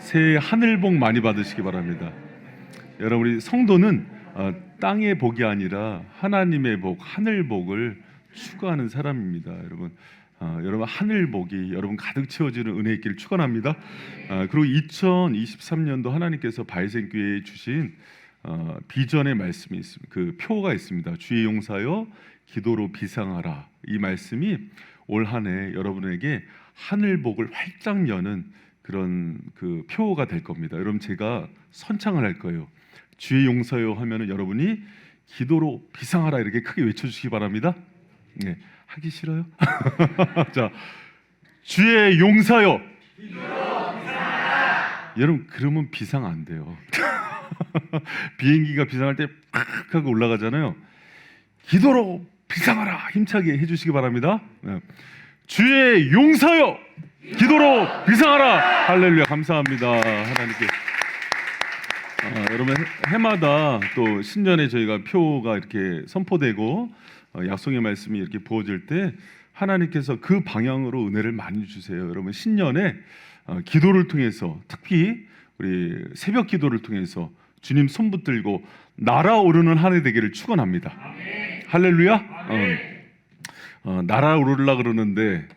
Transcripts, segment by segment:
새해 하늘 복 많이 받으시기 바랍니다. 여러분, 우리 성도는 땅의 복이 아니라 하나님의 복, 하늘 복을 추구하는 사람입니다. 여러분, 여러분 하늘 복이 여러분 가득 채워지는 은혜 있기를 축원합니다. 그리고 2023년도 하나님께서 바이센교회에 주신 비전의 말씀이 있습니다. 그 표가 있습니다. 주의 용사여 기도로 비상하라. 이 말씀이 올 한 해 여러분에게 하늘 복을 활짝 여는 그런 그 표가 될 겁니다. 여러분, 제가 선창을 할 거예요. 주의 용사여 하면은 여러분이 기도로 비상하라 이렇게 크게 외쳐주시기 바랍니다. 네, 하기 싫어요? 자, 주의 용사여. 여러분, 그러면 비상 안 돼요. 비행기가 비상할 때 팍 하고 올라가잖아요. 기도로 비상하라 힘차게 해주시기 바랍니다. 네. 주의 용사여 기도로 비상하라. 할렐루야. 감사합니다 하나님께. 여러분, 해마다 또 신년에 저희가 표가 이렇게 선포되고 약속의 말씀이 이렇게 부어질 때 하나님께서 그 방향으로 은혜를 많이 주세요. 여러분, 신년에 기도를 통해서, 특히 우리 새벽 기도를 통해서 주님 손 붙들고 날아오르는 한 해 되기를 축원합니다. 아멘. 할렐루야. 날아오르려 그러는데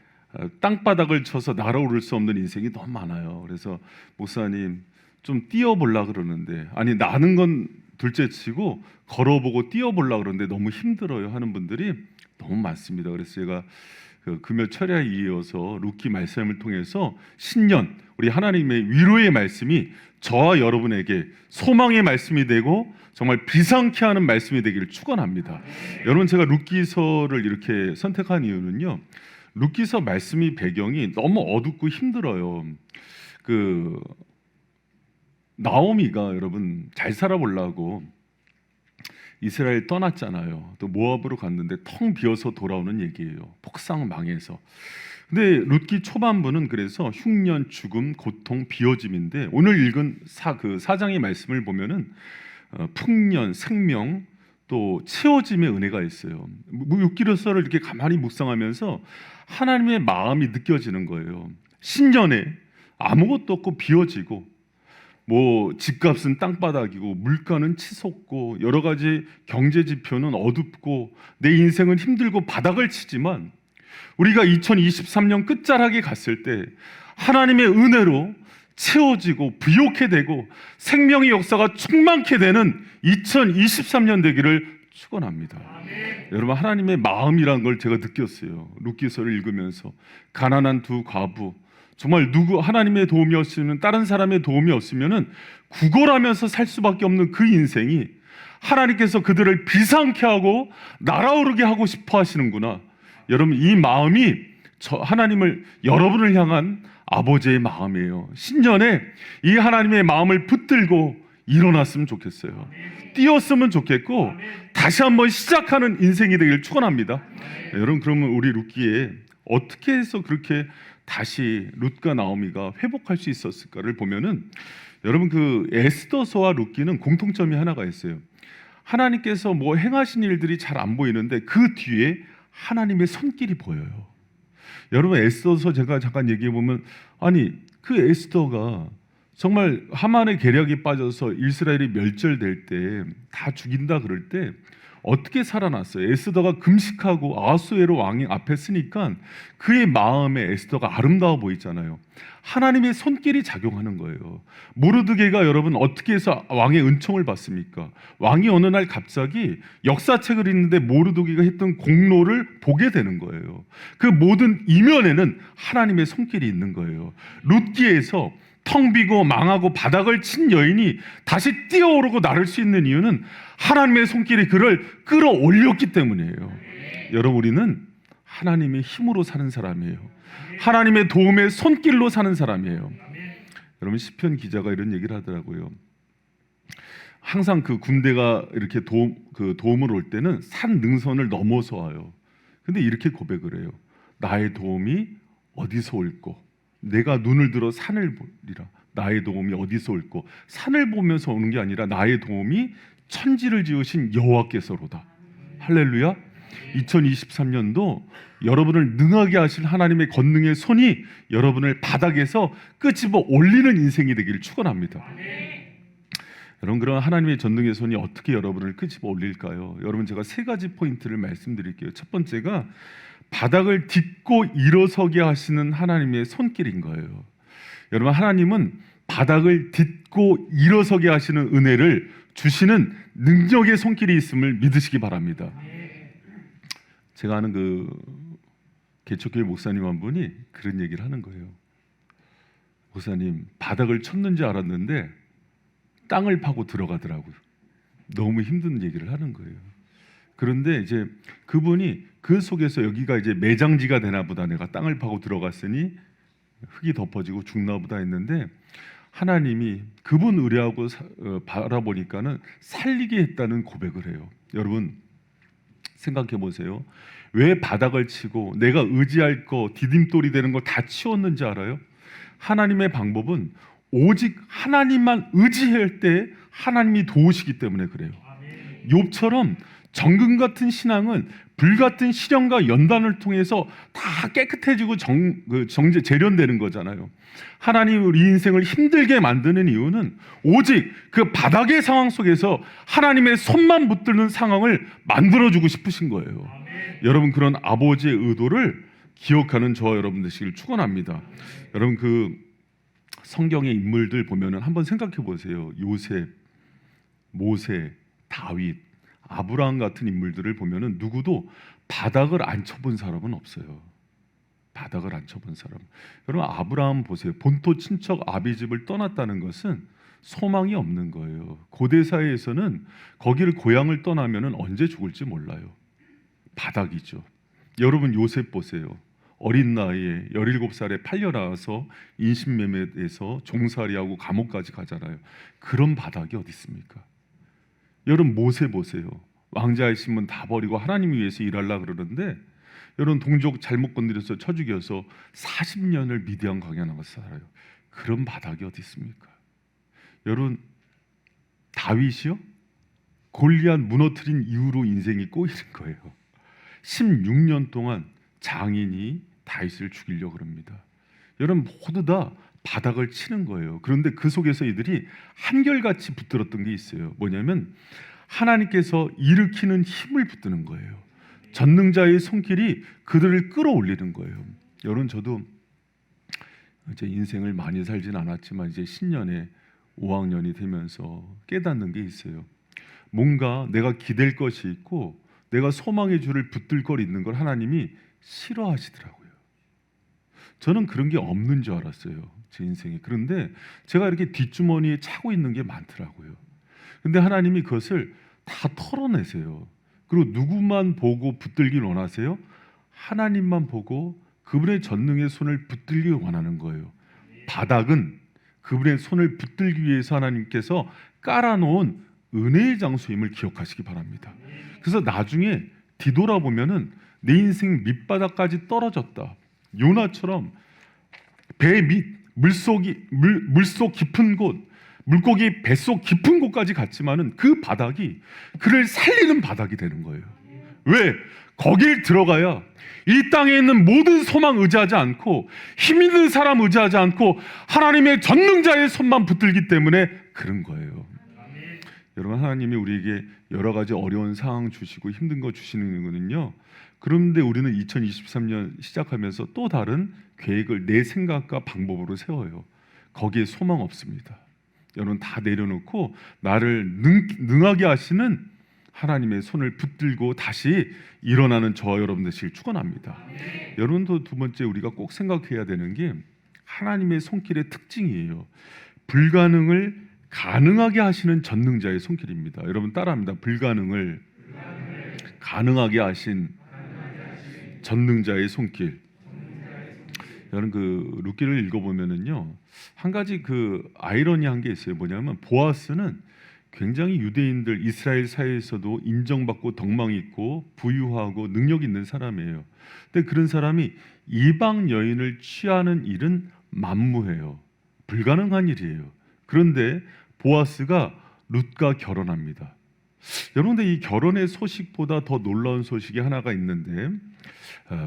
땅바닥을 쳐서 날아오를 수 없는 인생이 너무 많아요. 그래서 목사님 좀 뛰어보려 그러는데, 아니 나는 건 둘째치고 걸어보고 뛰어보려 그러는데 너무 힘들어요 하는 분들이 너무 많습니다. 그래서 제가 그 금요 철야에 이어서 루키 말씀을 통해서 신년 우리 하나님의 위로의 말씀이 저와 여러분에게 소망의 말씀이 되고 정말 비상케 하는 말씀이 되기를 축원합니다. 여러분, 제가 루키서를 이렇게 선택한 이유는요, 루키서 말씀이 배경이 너무 어둡고 힘들어요. 그 나오미가 여러분 잘 살아보려고 이스라엘 떠났잖아요. 또 모압으로 갔는데 텅 비어서 돌아오는 얘기예요. 폭삭 망해서. 근데 룻기 초반부는 그래서 흉년, 죽음, 고통, 비어짐인데, 오늘 읽은 그 사장의 말씀을 보면은 풍년, 생명, 또 채워짐의 은혜가 있어요. 룻기서를 이렇게 가만히 묵상하면서 하나님의 마음이 느껴지는 거예요. 신년에 아무것도 없고 비어지고, 뭐 집값은 땅바닥이고 물가는 치솟고 여러 가지 경제 지표는 어둡고 내 인생은 힘들고 바닥을 치지만, 우리가 2023년 끝자락에 갔을 때 하나님의 은혜로 채워지고 부욕해 되고 생명의 역사가 충만케 되는 2023년 되기를 축원합니다. 여러분, 하나님의 마음이라는 걸 제가 느꼈어요. 룻기서를 읽으면서 가난한 두 과부, 정말 하나님의 도움이 없으면, 다른 사람의 도움이 없으면은 구걸하면서 살 수밖에 없는 그 인생이 하나님께서 그들을 비상케 하고 날아오르게 하고 싶어 하시는구나. 여러분, 이 마음이 하나님을, 여러분을 향한 아버지의 마음이에요. 신년에 이 하나님의 마음을 붙들고 일어났으면 좋겠어요. 뛰었으면 좋겠고 다시 한번 시작하는 인생이 되길 축원합니다. 여러분, 그러면 우리 룻기에 어떻게 해서 그렇게 다시 룻과 나오미가 회복할 수 있었을까를 보면은, 여러분, 그 에스더서와 룻기는 공통점이 하나가 있어요. 하나님께서 뭐 행하신 일들이 잘 안 보이는데 그 뒤에 하나님의 손길이 보여요. 여러분, 에스더서 제가 잠깐 얘기해 보면, 아니 그 에스더가 정말 하만의 계략에 빠져서 이스라엘이 멸절될 때, 다 죽인다 그럴 때 어떻게 살아났어요? 에스더가 금식하고 아하수에로 왕이 앞에 서니까 그의 마음에 에스더가 아름다워 보이잖아요. 하나님의 손길이 작용하는 거예요. 모르드게가 여러분 어떻게 해서 왕의 은총을 받습니까? 왕이 어느 날 갑자기 역사책을 읽는데 모르드게가 했던 공로를 보게 되는 거예요. 그 모든 이면에는 하나님의 손길이 있는 거예요. 룻기에서 텅 비고 망하고 바닥을 친 여인이 다시 뛰어오르고 나를 수 있는 이유는 하나님의 손길이 그를 끌어올렸기 때문이에요. 여러분, 우리는 하나님의 힘으로 사는 사람이에요. 하나님의 도움의 손길로 사는 사람이에요. 여러분, 시편 기자가 이런 얘기를 하더라고요. 항상 그 군대가 이렇게 도움을 올 때는 산 능선을 넘어서 와요. 근데 이렇게 고백을 해요. 나의 도움이 어디서 올꼬? 내가 눈을 들어 산을 보리라. 나의 도움이 어디서 올꼬? 산을 보면서 오는 게 아니라 나의 도움이 천지를 지으신 여호와께서로다. 할렐루야. 2023년도 여러분을 능하게 하실 하나님의 권능의 손이 여러분을 바닥에서 끄집어 올리는 인생이 되기를 축원합니다. 여러분, 그런 하나님의 전능의 손이 어떻게 여러분을 끄집어 올릴까요? 여러분, 제가 세 가지 포인트를 말씀드릴게요. 첫 번째가 바닥을 딛고 일어서게 하시는 하나님의 손길인 거예요. 여러분, 하나님은 바닥을 딛고 일어서게 하시는 은혜를 주시는 능력의 손길이 있음을 믿으시기 바랍니다. 제가 아는 그 개척교회 목사님 한 분이 그런 얘기를 하는 거예요. 목사님, 바닥을 쳤는지 알았는데 땅을 파고 들어가더라고요. 너무 힘든 얘기를 하는 거예요. 그런데 이제 그분이 그 속에서 여기가 이제 매장지가 되나 보다, 내가 땅을 파고 들어갔으니 흙이 덮어지고 죽나 보다 했는데 하나님이 그분 의뢰하고 바라보니까는 살리게 했다는 고백을 해요. 여러분, 생각해 보세요. 왜 바닥을 치고 내가 의지할 거, 디딤돌이 되는 거 다 치웠는지 알아요? 하나님의 방법은 오직 하나님만 의지할 때 하나님이 도우시기 때문에 그래요. 욥처럼 정금 같은 신앙은 불같은 시련과 연단을 통해서 다 깨끗해지고 재련되는 거잖아요. 하나님 우리 인생을 힘들게 만드는 이유는 오직 그 바닥의 상황 속에서 하나님의 손만 붙드는 상황을 만들어주고 싶으신 거예요. 여러분, 그런 아버지의 의도를 기억하는 저와 여러분 되시길 축원합니다. 여러분, 그 성경의 인물들 보면은 한번 생각해 보세요. 요셉, 모세, 다윗, 아브라함 같은 인물들을 보면은 누구도 바닥을 안 쳐본 사람은 없어요. 바닥을 안 쳐본 사람. 여러분, 아브라함 보세요. 본토 친척 아비집을 떠났다는 것은 소망이 없는 거예요. 고대 사회에서는 거기를 고향을 떠나면은 언제 죽을지 몰라요. 바닥이죠. 여러분, 요셉 보세요. 어린 나이에 17살에 팔려 나와서 인신매매에서 종살이하고 감옥까지 가잖아요. 그런 바닥이 어디 있습니까? 여러분, 모세 보세요. 왕자이신 분 다 버리고 하나님 위해서 일하려고 그러는데 여러분, 동족 잘못 건드려서 쳐 죽여서 40년을 미디안 광야 나가서 살아요. 그런 바닥이 어디 있습니까? 여러분, 다윗이요? 골리앗 무너뜨린 이후로 인생이 꼬이는 거예요. 16년 동안 장인이 다윗을 죽이려고 합니다. 여러분, 모두 다 바닥을 치는 거예요. 그런데 그 속에서 이들이 한결같이 붙들었던 게 있어요. 뭐냐면 하나님께서 일으키는 힘을 붙드는 거예요. 전능자의 손길이 그들을 끌어올리는 거예요. 여러분, 저도 이제 인생을 많이 살진 않았지만 이제 신년에 5학년이 되면서 깨닫는 게 있어요. 뭔가 내가 기댈 것이 있고 내가 소망의 줄을 붙들 걸 있는 걸 하나님이 싫어하시더라고요. 저는 그런 게 없는 줄 알았어요, 제 인생에. 그런데 제가 이렇게 뒷주머니에 차고 있는 게 많더라고요. 근데 하나님이 그것을 다 털어내세요. 그리고 누구만 보고 붙들길 원하세요? 하나님만 보고 그분의 전능의 손을 붙들기 원하는 거예요. 바닥은 그분의 손을 붙들기 위해서 하나님께서 깔아놓은 은혜의 장소임을 기억하시기 바랍니다. 그래서 나중에 뒤돌아보면은 내 인생 밑바닥까지 떨어졌다. 요나처럼 배 밑 물속 깊은 곳, 물고기 뱃속 깊은 곳까지 갔지만은 그 바닥이 그를 살리는 바닥이 되는 거예요. 왜? 거길 들어가야 이 땅에 있는 모든 소망 의지하지 않고 힘 있는 사람 의지하지 않고 하나님의 전능자의 손만 붙들기 때문에 그런 거예요. 여러분, 하나님이 우리에게 여러 가지 어려운 상황 주시고 힘든 거 주시는 거는요. 그런데 우리는 2023년 시작하면서 또 다른 계획을 내 생각과 방법으로 세워요. 거기에 소망 없습니다. 여러분, 다 내려놓고 나를 능하게 하시는 하나님의 손을 붙들고 다시 일어나는 저와 여러분 되시길 축원합니다. 여러분도 두 번째 우리가 꼭 생각해야 되는 게 하나님의 손길의 특징이에요. 불가능을 가능하게 하시는 전능자의 손길입니다. 여러분 따라합니다. 불가능을 가능하게 하신 전능자의 손길. 여러분, 그 룻기를 읽어보면은요, 한 가지 그 아이러니한 게 있어요. 뭐냐면 보아스는 굉장히 유대인들 이스라엘 사회에서도 인정받고 덕망 있고 부유하고 능력 있는 사람이에요. 근데 그런 사람이 이방 여인을 취하는 일은 만무해요. 불가능한 일이에요. 그런데 보아스가 룻과 결혼합니다. 여러분들 이 결혼의 소식보다 더 놀라운 소식이 하나가 있는데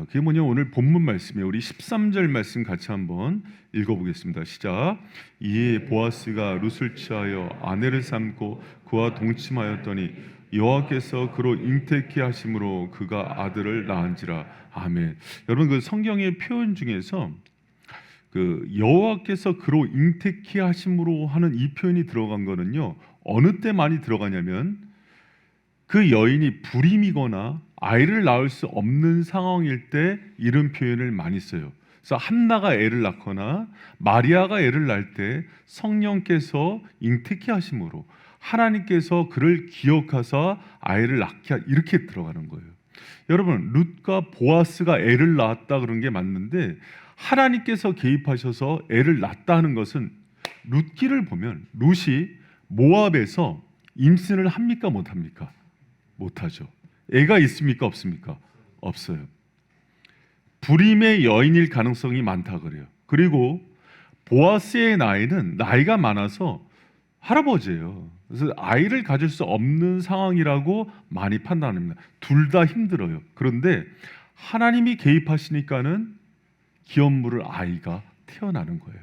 그게 뭐냐 오늘 본문 말씀이에요. 우리 13절 말씀 같이 한번 읽어보겠습니다. 시작. 이에 보아스가 룻을 취하여 아내를 삼고 그와 동침하였더니 여호와께서 그로 잉태케 하심으로 그가 아들을 낳은지라. 아멘. 여러분 그 성경의 표현 중에서 그 여호와께서 그로 잉태케 하심으로 하는 이 표현이 들어간 거는요 어느 때 많이 들어가냐면 그 여인이 불임이거나 아이를 낳을 수 없는 상황일 때 이런 표현을 많이 써요. 그래서 한나가 애를 낳거나 마리아가 애를 낳을 때 성령께서 잉태케 하심으로 하나님께서 그를 기억하사 아이를 낳게 이렇게 들어가는 거예요. 여러분 룻과 보아스가 애를 낳았다 그런 게 맞는데 하나님께서 개입하셔서 애를 낳았다 하는 것은 룻기를 보면 룻이 모압에서 임신을 합니까 못합니까? 못하죠. 애가 있습니까 없습니까? 없어요. 불임의 여인일 가능성이 많다 그래요. 그리고 보아스의 나이는 나이가 많아서 할아버지예요. 그래서 아이를 가질 수 없는 상황이라고 많이 판단합니다. 둘 다 힘들어요. 그런데 하나님이 개입하시니까는 기업 물을 아이가 태어나는 거예요.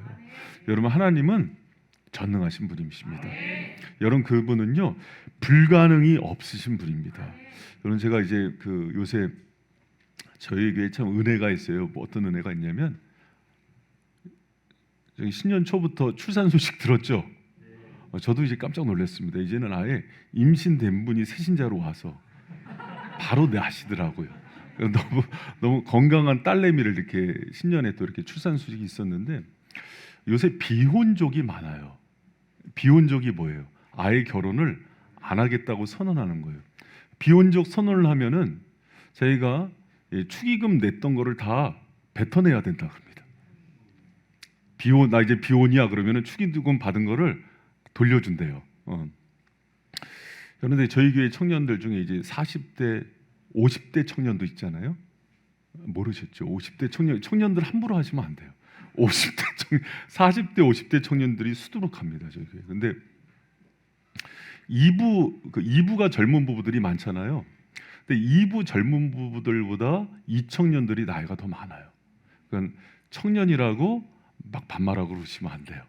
여러분 하나님은 전능하신 분이십니다. 여러분 그분은요 불가능이 없으신 분입니다. 여러분 제가 이제 그 요새 저희 교회에 참 은혜가 있어요. 뭐 어떤 은혜가 있냐면 신년 초부터 출산 소식 들었죠. 저도 이제 깜짝 놀랐습니다. 이제는 아예 임신된 분이 새신자로 와서 바로 낳으시더라고요. 너무 건강한 딸내미를 이렇게 신년에 또 이렇게 출산 소식이 있었는데 요새 비혼족이 많아요. 비혼족이 뭐예요? 아예 결혼을 안 하겠다고 선언하는 거예요. 비혼족 선언을 하면은 저희가 축의금 냈던 거를 다 뱉어내야 된다 그럽니다. 나 이제 비혼이야 그러면은 축의금 받은 거를 돌려준대요. 그런데 저희 교회 청년들 중에 이제 40대, 50대 청년도 있잖아요. 모르셨죠? 50대 청년들 함부로 하시면 안 돼요. 40대, 50대 청년들이 수두룩합니다. 저희 교회. 근데 2부가 젊은 부부들이 많잖아요. 근데 2부 젊은 부부들보다 이 청년들이 나이가 더 많아요. 그러니까 청년이라고 막 반말하고 그러시면 안 돼요.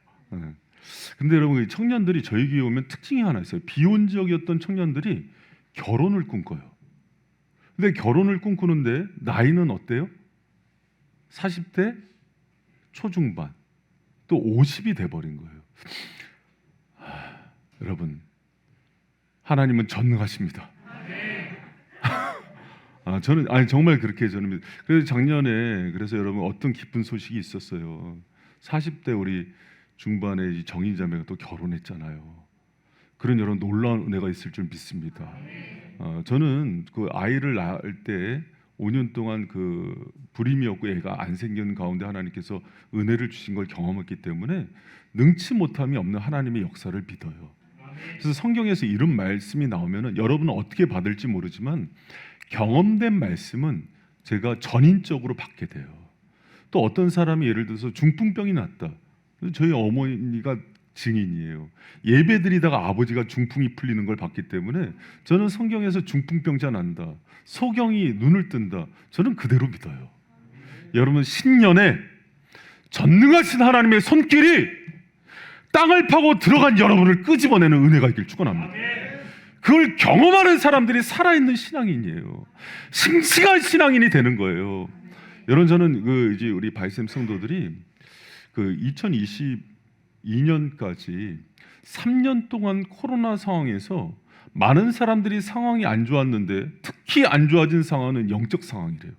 근데 여러분 청년들이 저희 교회 오면 특징이 하나 있어요. 비혼지역이었던 청년들이 결혼을 꿈꿔요. 근데 결혼을 꿈꾸는데 나이는 어때요? 40대 초중반 또 50이 돼버린 거예요. 여러분 하나님은 전능하십니다. 저는 정말 그렇게 저는 그래서 작년에 그래서 여러분 어떤 기쁜 소식이 있었어요. 40대 우리 중반에 정인자매가 또 결혼했잖아요. 그런 여러 놀라운 은혜가 있을 줄 믿습니다. 저는 그 아이를 낳을 때 5년 동안 그 불임이었고 애가 안 생긴 가운데 하나님께서 은혜를 주신 걸 경험했기 때문에 능치 못함이 없는 하나님의 역사를 믿어요. 그래서 성경에서 이런 말씀이 나오면은 여러분은 어떻게 받을지 모르지만 경험된 말씀은 제가 전인적으로 받게 돼요. 또 어떤 사람이 예를 들어서 중풍병이 났다. 저희 어머니가 증인이에요. 예배드리다가 아버지가 중풍이 풀리는 걸 봤기 때문에 저는 성경에서 중풍병자 난다, 소경이 눈을 뜬다, 저는 그대로 믿어요. 여러분 신년에 전능하신 하나님의 손길이 땅을 파고 들어간 여러분을 끄집어내는 은혜가 있길 축원합니다. 그걸 경험하는 사람들이 살아있는 신앙인이에요. 싱싱한 신앙인이 되는 거예요. 여러분 저는 이제 우리 바이샘 성도들이 2022년까지 3년 동안 코로나 상황에서 많은 사람들이 상황이 안 좋았는데 특히 안 좋아진 상황은 영적 상황이래요.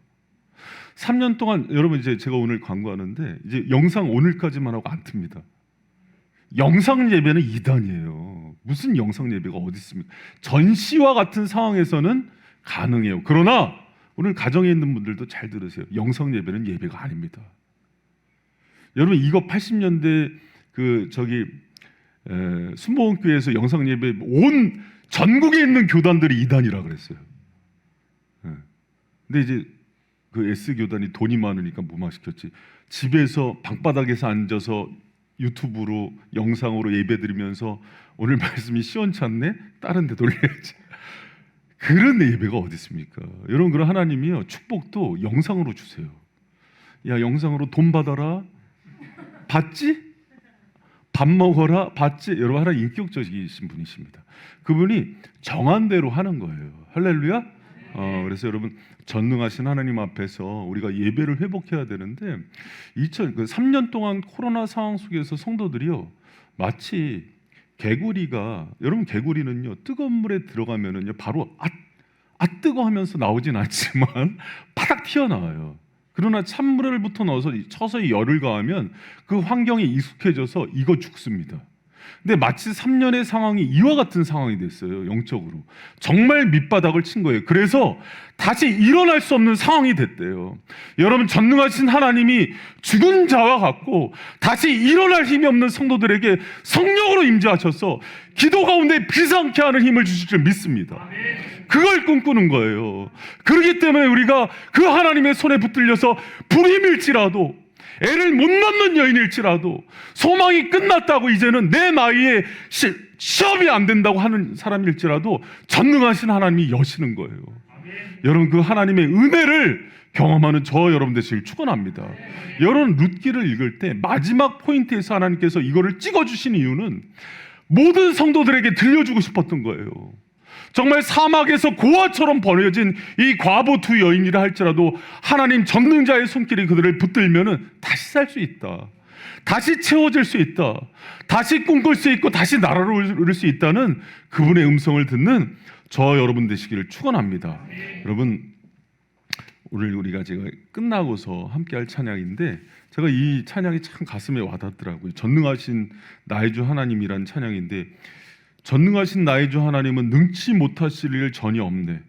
3년 동안 여러분 이제 제가 오늘 광고하는데 이제 영상 오늘까지만 하고 안 틉니다. 영상 예배는 이단이에요. 무슨 영상 예배가 어디 있습니까? 전시와 같은 상황에서는 가능해요. 그러나 오늘 가정에 있는 분들도 잘 들으세요. 영상 예배는 예배가 아닙니다. 여러분 이거 80년대 순복음교회에서 영상 예배 온 전국에 있는 교단들이 이단이라 그랬어요. 근데 이제 그 S 교단이 돈이 많으니까 무마시켰지. 집에서 방바닥에서 앉아서 유튜브로 영상으로 예배드리면서 오늘 말씀이 시원찮네? 다른 데 돌려야지. 그런 예배가 어디 있습니까? 여러분, 그런 하나님이요, 축복도 영상으로 주세요. 야, 영상으로 돈 받아라. 받지? 밥 먹어라. 받지? 여러분, 하나님 인격적이신 분이십니다. 그분이 정한 대로 하는 거예요. 할렐루야. 그래서 여러분, 전능하신 하나님 앞에서 우리가 예배를 회복해야 되는데 3년 동안 코로나 상황 속에서 성도들이요, 마치 개구리가, 여러분, 개구리는요 뜨거운 물에 들어가면은요 바로 뜨거 하면서 나오진 않지만 바닥 튀어나와요. 그러나 찬물을부터 넣어서 쳐서 열을 가하면 그 환경에 익숙해져서 익어 죽습니다. 근데 마치 3년의 상황이 이와 같은 상황이 됐어요. 영적으로 정말 밑바닥을 친 거예요. 그래서 다시 일어날 수 없는 상황이 됐대요. 여러분, 전능하신 하나님이 죽은 자와 같고 다시 일어날 힘이 없는 성도들에게 성령으로 임재하셔서 기도 가운데 비상케 하는 힘을 주실 줄 믿습니다. 그걸 꿈꾸는 거예요. 그렇기 때문에 우리가 그 하나님의 손에 붙들려서 불임일지라도, 애를 못 낳는 여인일지라도, 소망이 끝났다고 이제는 내 나이에 시험이 안 된다고 하는 사람일지라도 전능하신 하나님이 여시는 거예요. 여러분, 그 하나님의 은혜를 경험하는 저 여러분 되시길 축원합니다. 여러분, 룻기를 읽을 때 마지막 포인트에서 하나님께서 이거를 찍어주신 이유는 모든 성도들에게 들려주고 싶었던 거예요. 정말 사막에서 고아처럼 버려진 이 과부 두 여인이라 할지라도 하나님 전능자의 손길이 그들을 붙들면은 다시 살 수 있다, 다시 채워질 수 있다, 다시 꿈꿀 수 있고 다시 나라로 오를 수 있다는 그분의 음성을 듣는 저 여러분 되시기를 축원합니다. 여러분, 오늘 우리가 제가 끝나고서 함께할 찬양인데, 제가 이 찬양이 참 가슴에 와닿더라고요. 전능하신 나의 주 하나님이란 찬양인데, 전능하신 나의 주 하나님은 능치 못하실 일 전혀 없네.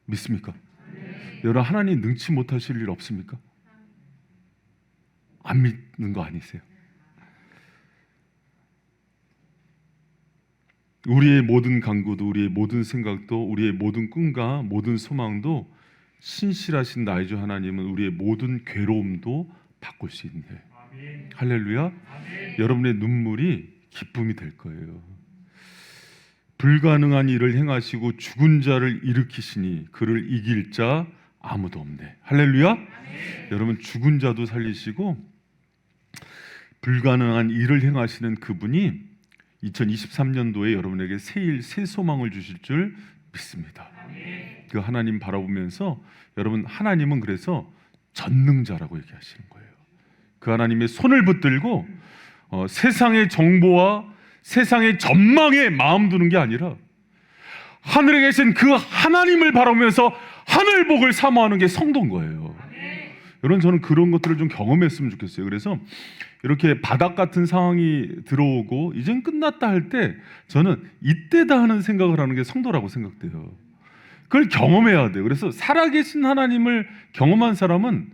믿습니까? 여러분, 하나님 능치 못하실 일 없습니까? 안 믿는 거 아니세요? 우리의 모든 간구도, 우리의 모든 생각도, 우리의 모든 꿈과 모든 소망도 신실하신 나의 주 하나님은 우리의 모든 괴로움도 바꿀 수 있네. 할렐루야. 여러분의 눈물이 기쁨이 될 거예요. 불가능한 일을 행하시고 죽은 자를 일으키시니 그를 이길 자 아무도 없네. 할렐루야. 여러분, 죽은 자도 살리시고 불가능한 일을 행하시는 그분이 2023년도에 여러분에게 새 일, 새 소망을 주실 줄 믿습니다. 그 하나님 바라보면서 여러분, 하나님은 그래서 전능자라고 얘기하시는 거예요. 그 하나님의 손을 붙들고 세상의 정보와 세상의 전망에 마음 두는 게 아니라 하늘에 계신 그 하나님을 바라보면서 하늘복을 사모하는 게 성도인 거예요. 여러분, 저는 그런 것들을 좀 경험했으면 좋겠어요. 그래서 이렇게 바닥 같은 상황이 들어오고 이젠 끝났다 할 때 저는 이때다 하는 생각을 하는 게 성도라고 생각돼요. 그걸 경험해야 돼요. 그래서 살아계신 하나님을 경험한 사람은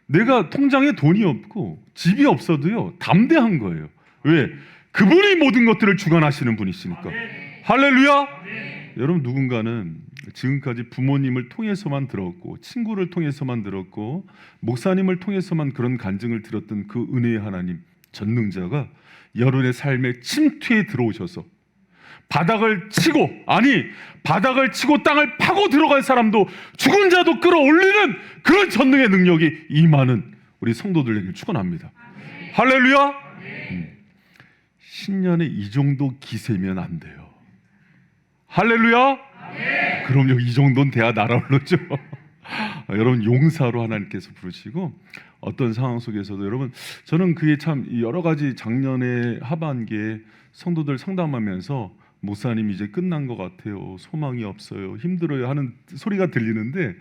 내가 통장에 돈이 없고 집이 없어도요 담대한 거예요. 왜? 그분이 모든 것들을 주관하시는 분이시니까. 할렐루야. 여러분, 누군가는 지금까지 부모님을 통해서만 들었고 친구를 통해서만 들었고 목사님을 통해서만 그런 간증을 들었던 그 은혜의 하나님 전능자가 여러분의 삶에 침투해 들어오셔서 바닥을 치고 땅을 파고 들어간 사람도 죽은 자도 끌어올리는 그런 전능의 능력이 임하는 우리 성도들에게 축원합니다. 할렐루야. 신년에 이 정도 기세면 안 돼요. 할렐루야. 그럼요, 이 정도는 돼야 날아오르죠. 여러분, 용사로 하나님께서 부르시고 어떤 상황 속에서도 여러분, 저는 그게 참 여러 가지 작년에 하반기에 성도들 상담하면서 목사님 이제 끝난 것 같아요, 소망이 없어요, 힘들어요 하는 소리가 들리는데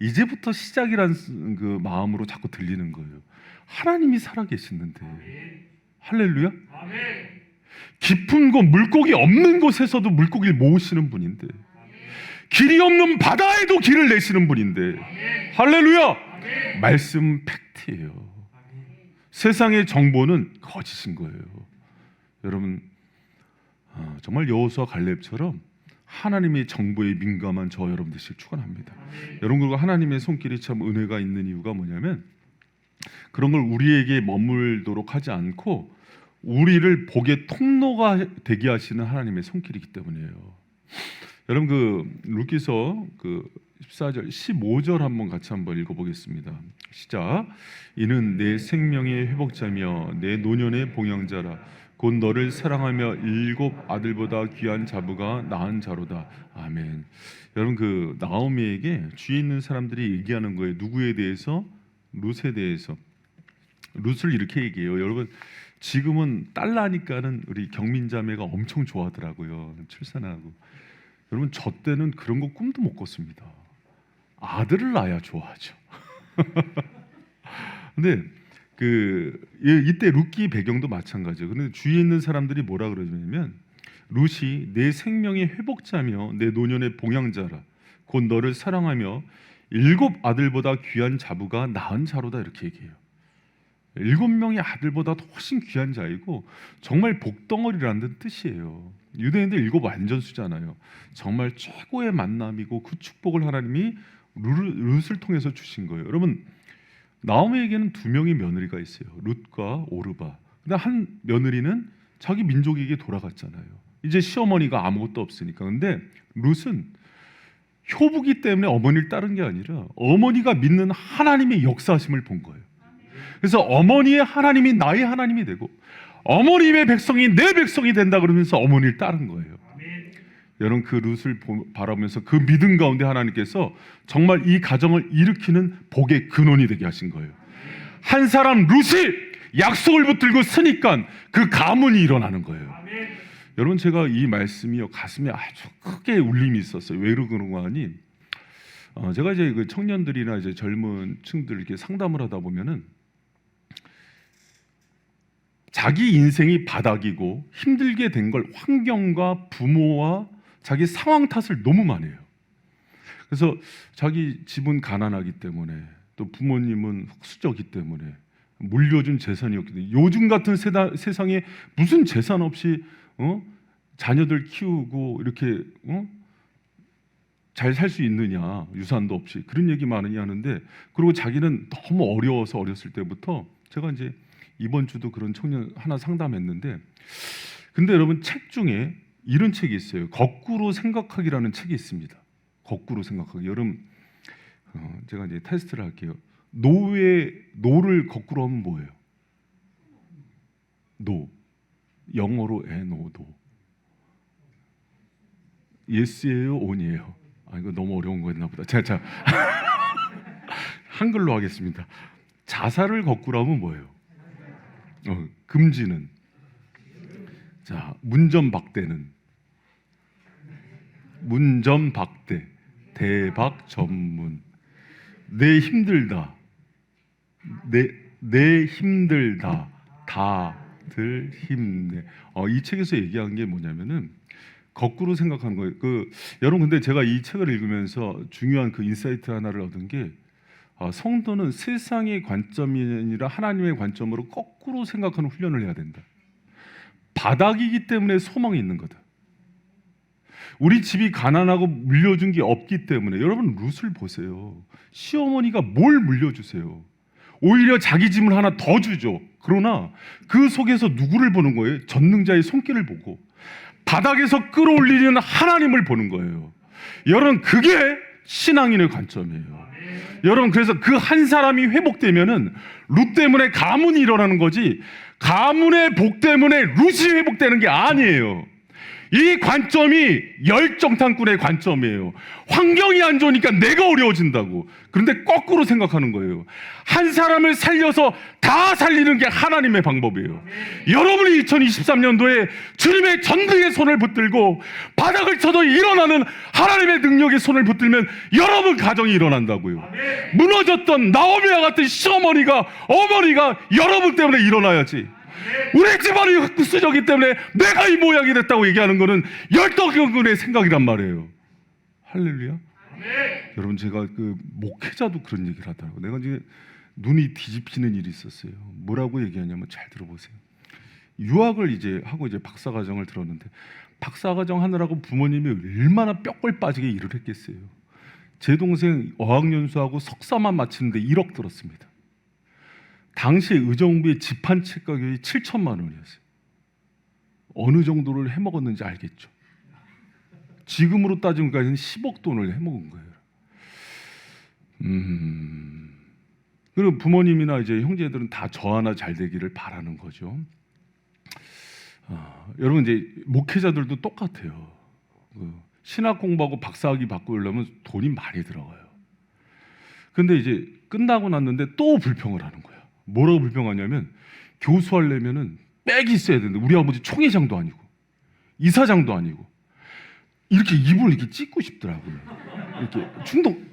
이제부터 시작이란 그 마음으로 자꾸 들리는 거예요. 하나님이 살아계시는데. 할렐루야. 깊은 곳, 물고기 없는 곳에서도 물고기를 모으시는 분인데, 길이 없는 바다에도 길을 내시는 분인데, 할렐루야. 말씀 팩트예요. 세상의 정보는 거짓인 거예요. 여러분, 정말 여호수아 갈렙처럼 하나님의 정보에 민감한 저 여러분 되시길 축원합니다. 여러분, 그리고 하나님의 손길이 참 은혜가 있는 이유가 뭐냐면 그런 걸 우리에게 머물도록 하지 않고 우리를 복의 통로가 되게 하시는 하나님의 손길이기 때문이에요. 여러분 그 룻기서 그 14절 15절 한번 같이 한번 읽어보겠습니다. 시작. 이는 내 생명의 회복자며 내 노년의 봉양자라. 곧 너를 사랑하며 7 아들보다 귀한 자부가 낳은 자로다. 아멘. 여러분 그 나오미에게 주위에 있는 사람들이 얘기하는 거예요. 누구에 대해서? 룻에 대해서. 룻을 이렇게 얘기해요. 여러분 지금은 딸 나니까는 우리 경민자매가 엄청 좋아하더라고요. 출산하고. 여러분 저 때는 그런 거 꿈도 못 꿨습니다. 아들을 낳아야 좋아하죠. 근데 이때 룻기 배경도 마찬가지예요. 근데 주위에 있는 사람들이 뭐라 그러냐면 룻이 내 생명의 회복자며 내 노년의 봉양자라. 곧 너를 사랑하며 7 아들보다 귀한 자부가 낳은 자로다 이렇게 얘기해요. 7명의 아들보다 훨씬 귀한 자이고 정말 복덩어리라는 뜻이에요. 유대인들 7 완전수잖아요. 정말 최고의 만남이고 그 축복을 하나님이 룻을 통해서 주신 거예요. 여러분 나오미에게는 2명의 며느리가 있어요. 룻과 오르바. 근데 한 며느리는 자기 민족에게 돌아갔잖아요. 이제 시어머니가 아무것도 없으니까. 근데 룻은 효부기 때문에 어머니를 따른 게 아니라 어머니가 믿는 하나님의 역사하심을 본 거예요. 그래서 어머니의 하나님이 나의 하나님이 되고 어머니의 백성이 내 백성이 된다 그러면서 어머니를 따른 거예요. 여러분 그 룻을 바라보면서 그 믿음 가운데 하나님께서 정말 이 가정을 일으키는 복의 근원이 되게 하신 거예요. 한 사람 룻이 약속을 붙들고 서니까 그 가문이 일어나는 거예요. 여러분 제가 이 말씀이요 가슴에 아주 크게 울림이 있었어요. 왜 그런가 하니 제가 이제 그 청년들이나 이제 젊은 층들 이렇게 상담을 하다 보면은 자기 인생이 바닥이고 힘들게 된 걸 환경과 부모와 자기 상황 탓을 너무 많이 해요. 그래서 자기 집은 가난하기 때문에 또 부모님은 흑수저기 때문에 물려준 재산이었기 때문에 요즘 같은 세상에 무슨 재산 없이 자녀들 키우고 이렇게 잘 살 수 있느냐, 유산도 없이 그런 얘기 많이 하는데, 그리고 자기는 너무 어려워서 어렸을 때부터 제가 이제 이번 주도 그런 청년 하나 상담했는데, 근데 여러분 책 중에 이런 책이 있어요. 거꾸로 생각하기라는 책이 있습니다. 거꾸로 생각하기. 여러분 제가 이제 테스트를 할게요. 노를 거꾸로 하면 뭐예요? 노. 영어로 노. 예스예요, 온이에요? 아 이거 너무 어려운 거였나 보다. 자 한글로 하겠습니다. 자살을 거꾸로 하면 뭐예요? 금지는. 자 문전박대는. 문전박대. 대박 전문. 내 힘들다. 내 힘들다. 다들 힘내. 이 책에서 얘기한 게 뭐냐면은 거꾸로 생각하는 거예요. 여러분 근데 제가 이 책을 읽으면서 중요한 그 인사이트 하나를 얻은 게 성도는 세상의 관점이 아니라 하나님의 관점으로 거꾸로 생각하는 훈련을 해야 된다. 바닥이기 때문에 소망이 있는 거다. 우리 집이 가난하고 물려준 게 없기 때문에. 여러분 룻을 보세요. 시어머니가 뭘 물려주세요? 오히려 자기 짐을 하나 더 주죠. 그러나 그 속에서 누구를 보는 거예요? 전능자의 손길을 보고 바닥에서 끌어올리는 하나님을 보는 거예요. 여러분 그게 신앙인의 관점이에요. 여러분 그래서 그 한 사람이 회복되면은 룻 때문에 가문이 일어나는 거지, 가문의 복 때문에 룻이 회복되는 게 아니에요. 이 관점이 열정탐꾼의 관점이에요. 환경이 안 좋으니까 내가 어려워진다고. 그런데 거꾸로 생각하는 거예요. 한 사람을 살려서 다 살리는 게 하나님의 방법이에요. 여러분이 2023년도에 주님의 전능의 손을 붙들고 바닥을 쳐도 일어나는 하나님의 능력의 손을 붙들면 여러분 가정이 일어난다고요. 무너졌던 나오미와 같은 시어머니가, 어머니가 여러분 때문에 일어나야지. 우리 집안이 흑수저기 때문에 내가 이 모양이 됐다고 얘기하는 거는 열등근의 생각이란 말이에요. 할렐루야. 여러분 제가 그 목회자도 그런 얘기를 하더라고요. 내가 이제 눈이 뒤집히는 일이 있었어요. 뭐라고 얘기하냐면 잘 들어보세요. 유학을 이제 하고 이제 박사과정을 들었는데, 박사과정 하느라고 부모님이 얼마나 뼈골 빠지게 일을 했겠어요. 제 동생 어학연수하고 석사만 마치는데 1억 들었습니다. 당시에 의정부의 집 한 채 가격이 7천만 원이었어요. 어느 정도를 해먹었는지 알겠죠. 지금으로 따지면 10억 돈을 해먹은 거예요. 그리고 부모님이나 이제 형제들은 다 저 하나 잘 되기를 바라는 거죠. 여러분 이제 목회자들도 똑같아요. 신학 공부하고 박사학위 받고 이러려면 돈이 많이 들어가요. 근데 이제 끝나고 났는데 또 불평을 하는 거예요. 뭐라고 불평하냐면 교수하려면은 백이 있어야 되는데 우리 아버지 총회장도 아니고 이사장도 아니고 이렇게 입을 이렇게 찢고 싶더라고요. 이렇게 충동.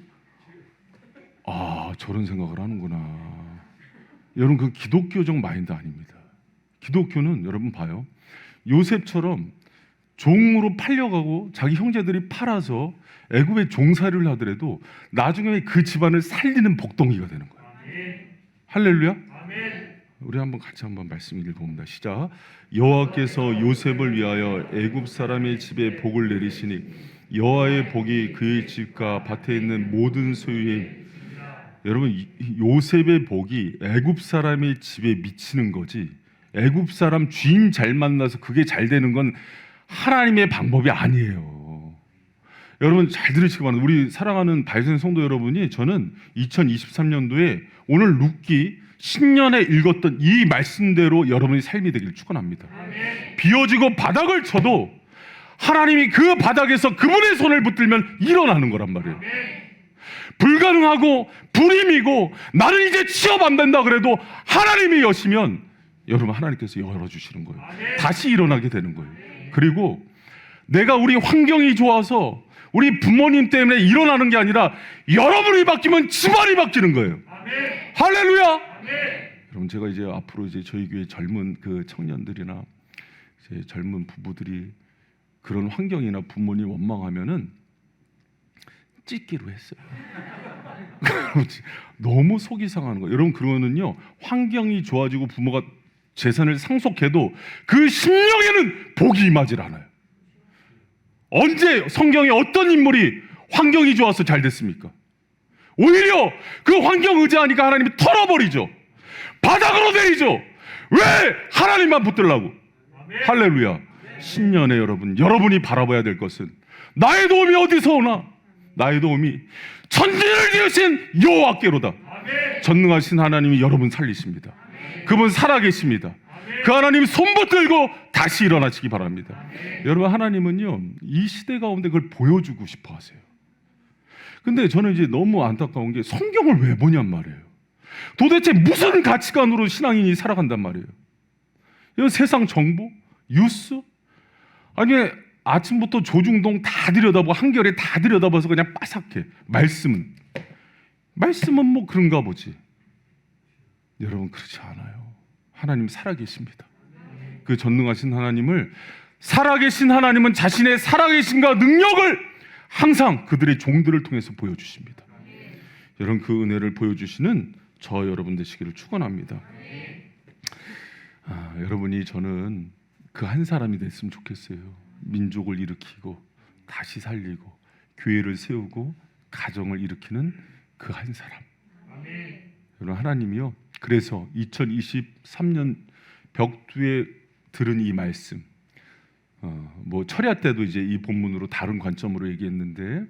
저런 생각을 하는구나. 여러분 그 기독교적 마인드 아닙니다. 기독교는 여러분 봐요. 요셉처럼 종으로 팔려가고 자기 형제들이 팔아서 애굽에 종살이를 하더라도 나중에 그 집안을 살리는 복덩이가 되는 거예요. 할렐루야. 우리 한번 같이 한번 말씀 읽어봅니다. 시작. 여호와께서 요셉을 위하여 애굽 사람의 집에 복을 내리시니 여호와의 복이 그의 집과 밭에 있는 모든 소유에. 여러분 요셉의 복이 애굽 사람의 집에 미치는 거지 애굽 사람 주인 잘 만나서 그게 잘 되는 건 하나님의 방법이 아니에요. 여러분 잘 들으시기 바랍니다. 우리 사랑하는 바이슨 성도 여러분이, 저는 2023년도에 오늘 룻기 신년에 읽었던 이 말씀대로 여러분의 삶이 되기를 축원합니다. 비워지고 바닥을 쳐도 하나님이 그 바닥에서 그분의 손을 붙들면 일어나는 거란 말이에요. 불가능하고 불임이고 나는 이제 취업 안 된다 그래도 하나님이 여시면 여러분 하나님께서 열어주시는 거예요. 다시 일어나게 되는 거예요. 그리고 내가 우리 환경이 좋아서 우리 부모님 때문에 일어나는 게 아니라 여러분이 바뀌면 집안이 바뀌는 거예요. 할렐루야. 여러분 제가 이제 앞으로 이제 저희 교회 젊은 그 청년들이나 이제 젊은 부부들이 그런 환경이나 부모님 원망하면은 찢기로 했어요. 너무 속이 상하는 거예요. 여러분 그거는요 환경이 좋아지고 부모가 재산을 상속해도 그 심령에는 복이 임하질 않아요. 언제 성경에 어떤 인물이 환경이 좋아서 잘 됐습니까? 오히려 그 환경 의지하니까 하나님이 털어버리죠. 바닥으로 내리죠. 왜? 하나님만 붙들라고. 할렐루야. 신년에 여러분이 바라봐야 될 것은 나의 도움이 어디서 오나? 나의 도움이 천지를 지으신 여호와께로다. 전능하신 하나님이 여러분 살리십니다. 그분 살아계십니다. 그 하나님 손 붙들고 다시 일어나시기 바랍니다. 여러분 하나님은요 이 시대 가운데 그걸 보여주고 싶어 하세요. 근데 저는 이제 너무 안타까운 게 성경을 왜 보냔 말이에요. 도대체 무슨 가치관으로 신앙인이 살아간단 말이에요. 이건 세상 정보, 뉴스, 아니 아침부터 조중동 다 들여다보고 한겨레 다 들여다봐서 그냥 빠삭해. 말씀은 뭐 그런가 보지. 여러분 그렇지 않아요. 하나님 살아계십니다. 그 전능하신 하나님을, 살아계신 하나님은 자신의 살아계심과 능력을 항상 그들의 종들을 통해서 보여주십니다. 여러분 그 은혜를 보여주시는 저 여러분 되시기를 축원합니다. 여러분이 저는 그 한 사람이 됐으면 좋겠어요. 민족을 일으키고 다시 살리고 교회를 세우고 가정을 일으키는 그 한 사람. 여러분 하나님이요. 그래서 2023년 벽두에 들은 이 말씀, 뭐 철야 때도 이제 이 본문으로 다른 관점으로 얘기했는데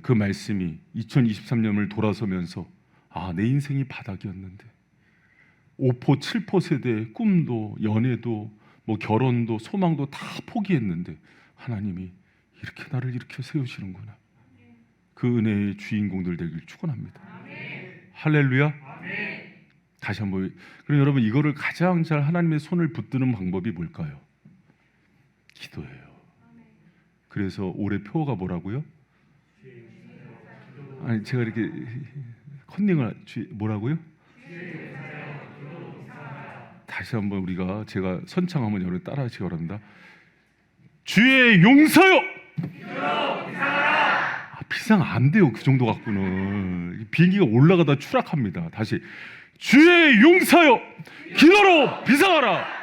그 말씀이 2023년을 돌아서면서 내 인생이 바닥이었는데 5포 7포 세대의 꿈도 연애도 뭐 결혼도 소망도 다 포기했는데 하나님이 이렇게 나를 일으켜 세우시는구나. 그 은혜의 주인공들 되길 축원합니다. 할렐루야. 다시 한번. 그럼 여러분 이거를 가장 잘 하나님의 손을 붙드는 방법이 뭘까요? 기도예요. 그래서 올해 표어가 뭐라고요? 아니 제가 이렇게 컨닝을 뭐라고요? 다시 한번 제가 선창하면 여러분 따라하시기 바랍니다. 주의 용서요. 비상 안 돼요. 그 정도 갖고는 비행기가 올라가다 추락합니다. 다시 주의 용서요. 기도로 비상하라.